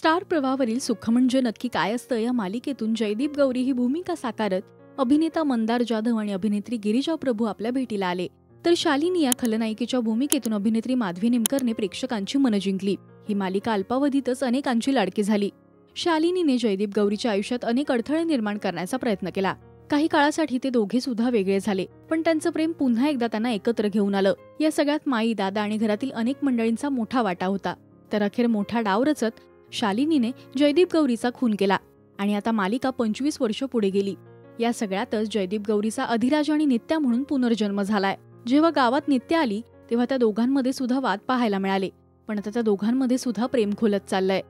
Star प्रवाहावरील सुख म्हणजे नक्की काय असतं या मालिकेतून जयदीप गौरी ही भूमिका साकारत अभिनेता मंदार जाधव आणि अभिनेत्री गिरिजा प्रभू आपल्या भेटीला आले. तर शालिनी या खलनायिकेच्या भूमिकेतून अभिनेत्री माधवी निमकरने प्रेक्षकांची मनं जिंकली. ही मालिका अल्पावधीतच अनेकांची लाडकी झाली. शालिनीने जयदीप गौरीच्या आयुष्यात अनेक अडथळे निर्माण करण्याचा प्रयत्न केला. काही काळासाठी ते दोघे सुद्धा वेगळे झाले, पण त्यांचं प्रेम पुन्हा एकदा त्यांना एकत्र घेऊन आलं. या सगळ्यात माई, दादा आणि घरातील अनेक मंडळींचा मोठा वाटा होता. तर अखेर मोठा डाव रचत शालिनीने जयदीप गौरीचा खून केला आणि आता मालिका 25 वर्ष पुढे गेली. या सगळ्यातच जयदीप गौरीचा अधिराज आणि नित्या म्हणून पुनर्जन्म झालाय. जेव्हा गावात नित्या आली तेव्हा त्या दोघांमध्ये सुद्धा वाद पाहायला मिळाले, पण आता त्या दोघांमध्ये सुद्धा प्रेम खोलत चाललंय.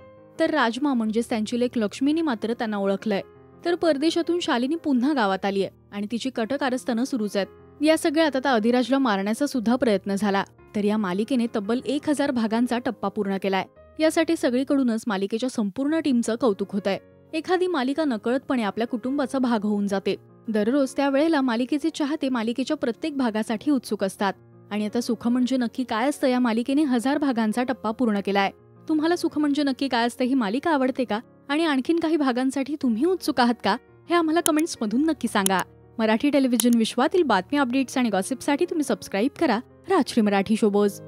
तर राजमा म्हणजेच त्यांची लेक लक्ष्मीनी मात्र त्यांना ओळखलंय. तर परदेशातून शालिनी पुन्हा गावात आलीय आणि तिची कटक कारस्थानं सुरूच आहेत. या सगळ्यात आता अधिराजला मारण्याचा सुद्धा प्रयत्न झाला. तर या मालिकेने तब्बल 1000 भागांचा टप्पा पूर्ण केलाय. यासाठी सगळीकडूनच मालिकेच्या संपूर्ण टीमचं कौतुक होत आहे. एखादी मालिका नकळतपणे आपल्या कुटुंबाचा भाग होऊन जाते. दररोज त्यावेळेला मालिकेचे चाहते मालिकेच्या प्रत्येक भागासाठी उत्सुक असतात. आणि आता सुख म्हणजे नक्की काय असतं या मालिकेने 1000 भागांचा टप्पा पूर्ण केलाय. तुम्हाला सुख म्हणजे नक्की काय असतं ही मालिका आवडते का आणि आणखीन काही भागांसाठी तुम्ही उत्सुक आहात का हे आम्हाला कमेंट्स मधून नक्की सांगा. मराठी टेलिव्हिजन विश्वातील बातमी, अपडेट्स आणि गॉसिपसाठी तुम्ही सबस्क्राईब करा राजश्री मराठी शोबोज.